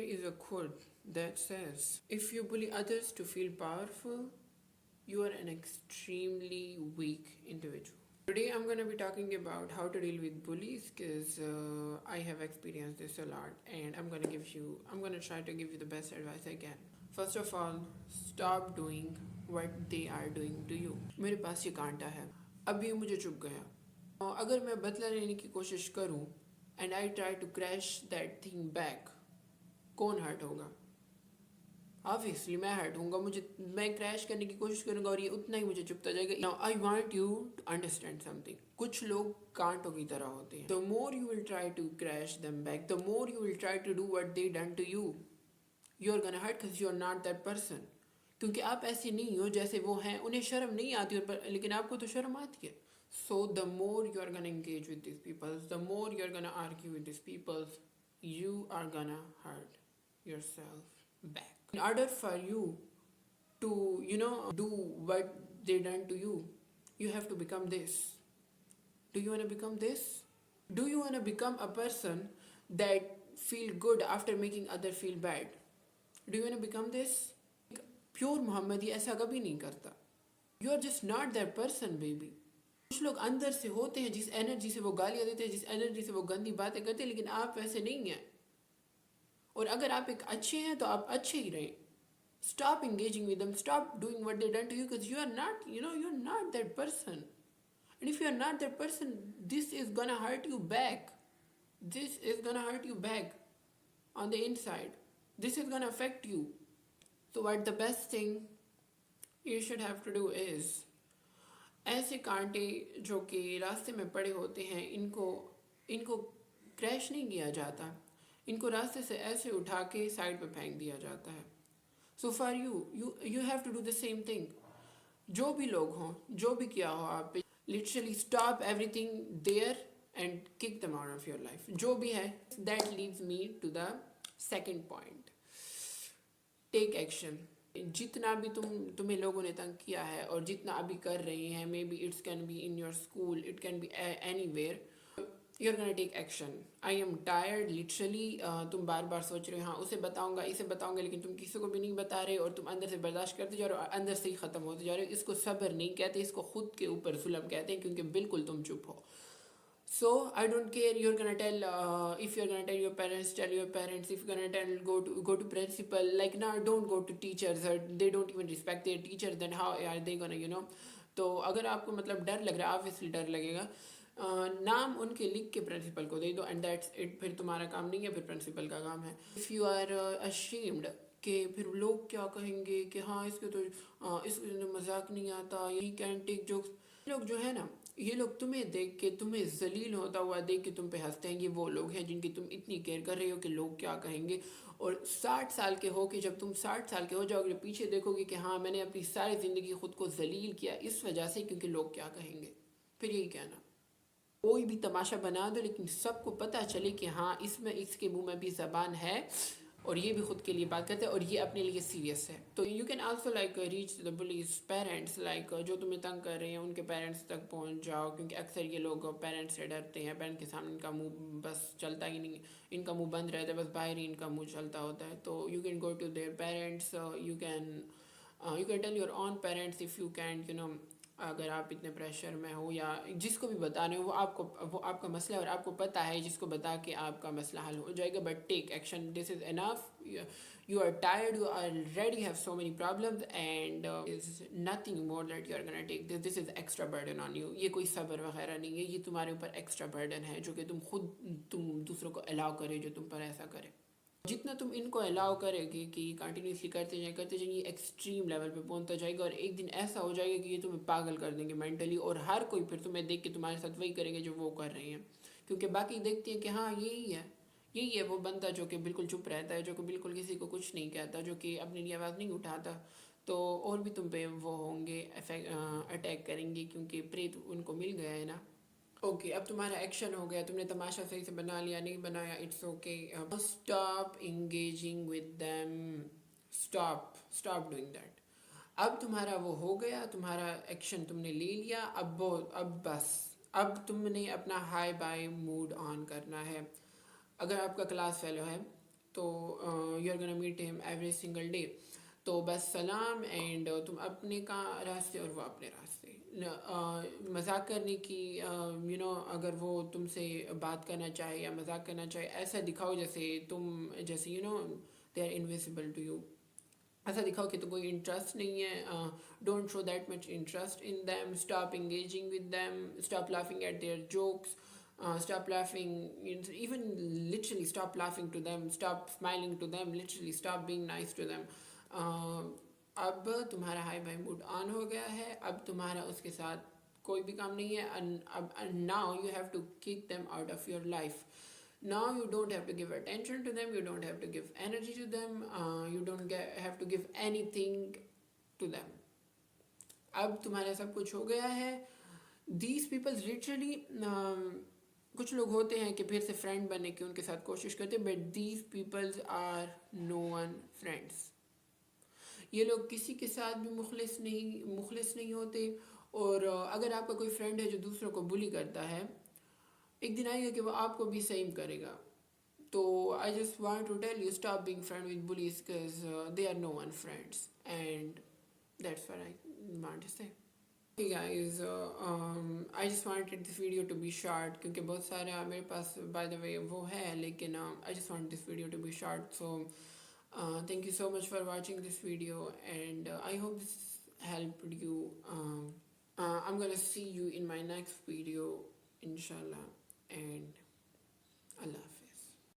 is a quote that says, if you bully others to feel powerful, you are an extremely weak individual. Today I'm going to be talking about how to deal with bullies because I have experienced this a lot, and I'm going to try to give you the best advice I can. First of all, stop doing what they are doing to you. मेरे पास ये कांटा है, अब ये मुझे चुभ गया, अगर मैं बदला लेने की कोशिश करूं and I try to crash that thing back, कौन हर्ट होगा? ऑब्वियसली मैं हर्ट होऊंगा, मैं क्रैश करने की कोशिश करूंगा और ये उतना ही मुझे चुभता जाएगा. Now I want you to understand something. कुछ लोग कांटों की तरह होते हैं. The more you will try to crash them back, the more you will try to do what they done to you, you are gonna hurt because you are not that person. क्योंकि आप ऐसे नहीं हो जैसे वो हैं. उन्हें शर्म नहीं आती लेकिन आपको तो शर्म आती है. So the more you are gonna engage with this people, the more you are gonna argue with this people, you are gonna hurt yourself back. In order for you to, do what they done to you, you have to become this. Do you want to become this? Do you want to become a person that feel good after making other feel bad? Do you want to become this? Pure Muhammadi ऐसा कभी नहीं करता. You are just not that person, baby. कुछ लोग अंदर से होते हैं, जिस एनर्जी से वो गालियां देते हैं, जिस एनर्जी से वो गंदी बातें करते हैं, लेकिन आप वैसे नहीं हैं. और अगर आप एक अच्छे हैं तो आप अच्छे ही रहें. Stop engaging with them. Stop doing what they done to you because you are not, you're not that person. And if you are not that person, this is gonna hurt you back. This is gonna hurt you back on the inside. This is gonna affect you. So what the best thing you should have to do is, ऐसे कांटे जो कि रास्ते में पड़े होते हैं, इनको क्रैश नहीं किया जाता, इनको रास्ते से ऐसे उठा के साइड पे फेंक दिया जाता है. So for you have to do the same thing. जो भी लोग हों, जो भी किया हो आप पे, literally stop everything there and kick them out of your life. जो भी है, that leads me to the second point. Take action. जितना भी तुम्हें लोगों ने तंग किया है और जितना अभी कर रहे हैं, maybe it's can be in your school, it can be anywhere, you are gonna take action. I am tired literally. तुम बार बार सोच रहे हो हाँ उसे बताऊंगा, इसे बताऊंगा, लेकिन तुम किसी को भी नहीं बता रहे और तुम अंदर से बर्दाश्त करते जा रहे हो और अंदर से ही ख़त्म होते जा रहे हो. इसको सब्र नहीं कहते, इसको खुद के ऊपर जुल्म कहते हैं, क्योंकि बिल्कुल तुम चुप हो. So I don't care. You're gonna tell if you're gonna tell your parents, tell your parents. If you're gonna tell, go to principal. Like now, don't go to teachers. Or they don't even respect their teachers. Then how are they gonna. तो अगर आपको मतलब डर लग रहा है, obviously डर लगेगा. नाम उनके लिख के प्रिंसिपल को दे दो एंड दैट्स इट. फिर तुम्हारा काम नहीं है, फिर प्रिंसिपल का काम है. इफ़ यू आर अशेम्ड कि फिर लोग क्या कहेंगे कि हाँ इसको मजाक नहीं आता, यही कैन टेक जोक्स. लोग जो है ना, ये लोग तुम्हें देख के, तुम्हें जलील होता हुआ देख के तुम पे हंसते हैं. ये वो लोग हैं जिनकी तुम इतनी केयर कर रहे हो कि लोग क्या कहेंगे. और 60 साल के हो कि जब तुम 60 साल के हो जाओगे, पीछे देखोगे कि हाँ मैंने अपनी सारी ज़िंदगी खुद को जलील किया इस वजह से, क्योंकि लोग क्या कहेंगे. फिर यही कहना, कोई भी तमाशा बना दो लेकिन सबको पता चले कि हाँ इसके मुंह में भी ज़बान है और ये भी खुद के लिए बात करते हैं और ये अपने लिए सीरियस है. तो you can also like reach the bullies parents. Like जो तुम्हें तंग कर रहे हैं उनके पेरेंट्स तक पहुंच जाओ, क्योंकि अक्सर ये लोग पेरेंट्स से डरते हैं. पेरेंट्स के सामने इनका मुंह बस चलता ही नहीं, इनका मुंह बंद रहता है, बस बाहर ही इनका मुंह चलता होता है. तो you can go to their parents. You can tell your own parents if you can. अगर आप इतने प्रेशर में हो या जिसको भी बता रहे हो वो आपका मसला है और आपको पता है जिसको बता के आपका मसला हल हो जाएगा. But take action. This is enough. You are tired, you already have so many problems and is nothing more that you are gonna take this is extra burden on you. ये कोई सब्र वगैरह नहीं है, ये तुम्हारे ऊपर एक्स्ट्रा बर्डन है जो कि तुम दूसरों को अलाउ करे जो तुम पर ऐसा करे. जितना तुम इनको अलाउ करेगी कि कंटिन्यूसली करते जाए ये एक्सट्रीम लेवल पे पहुंचता जाएगा और एक दिन ऐसा हो जाएगा कि ये तुम्हें पागल कर देंगे मेंटली. और हर कोई फिर तुम्हें देख के तुम्हारे साथ वही करेंगे जो वो कर रहे हैं, क्योंकि बाकी देखती हैं कि हाँ यही है वो बंदा जो कि बिल्कुल चुप रहता है, जो कि बिल्कुल किसी को कुछ नहीं कहता, जो कि अपने लिए आवाज़ नहीं उठाता. तो और भी तुम पे वो होंगे, अटैक करेंगे, क्योंकि प्रेत उनको मिल गया है ना. ओके, अब तुम्हारा एक्शन हो गया, तुमने तमाशा सही से बना लिया, नहीं बनाया, it's okay. Stop engaging with them. Stop doing that. अब तुम्हारा वो हो गया, तुम्हारा एक्शन तुमने ले लिया. अब बस अब तुमने अपना हाई बाय मूड ऑन करना है. अगर आपका क्लास फेलो है तो you are gonna meet him every single day, तो बस सलाम एंड तुम अपने का रास्ते और वो अपने रास्ते। मजाक करने की अगर वो तुमसे बात करना चाहे या मजाक करना चाहे, ऐसा दिखाओ जैसे they are invisible to you. ऐसा दिखाओ कि तो कोई इंटरेस्ट नहीं है। Don't show that much interest in them, stop engaging with them, stop laughing at their jokes, stop laughing, even literally stop laughing to them, stop smiling to them, literally stop being nice to them. अब तुम्हारा high by mood on हो गया है, अब तुम्हारा उसके साथ कोई भी काम नहीं है, अब now you have to kick them out of your life. Now you don't have to give attention to them, you don't have to give energy to them, you don't have to give anything to them. अब तुम्हारा सब कुछ हो गया है. These people literally कुछ लोग होते हैं कि फिर से फ्रेंड बनने की उनके साथ कोशिश करते, but these peoples are no one friends. ये लोग किसी के साथ भी मुखलिस नहीं होते. और अगर आपका कोई फ्रेंड है जो दूसरों को बुली करता है, एक दिन आएगा कि वो आपको भी सेम करेगा. तो I just want to tell you, stop being friend with bullies because they are no one friends, and that's what I want to say. Hey guys, I just wanted this video to be short क्योंकि बहुत सारा मेरे पास by the way वो है, लेकिन I just want this video to be short. So thank you so much for watching this video, and I hope this helped you. I'm gonna see you in my next video inshallah, and Allah Hafiz.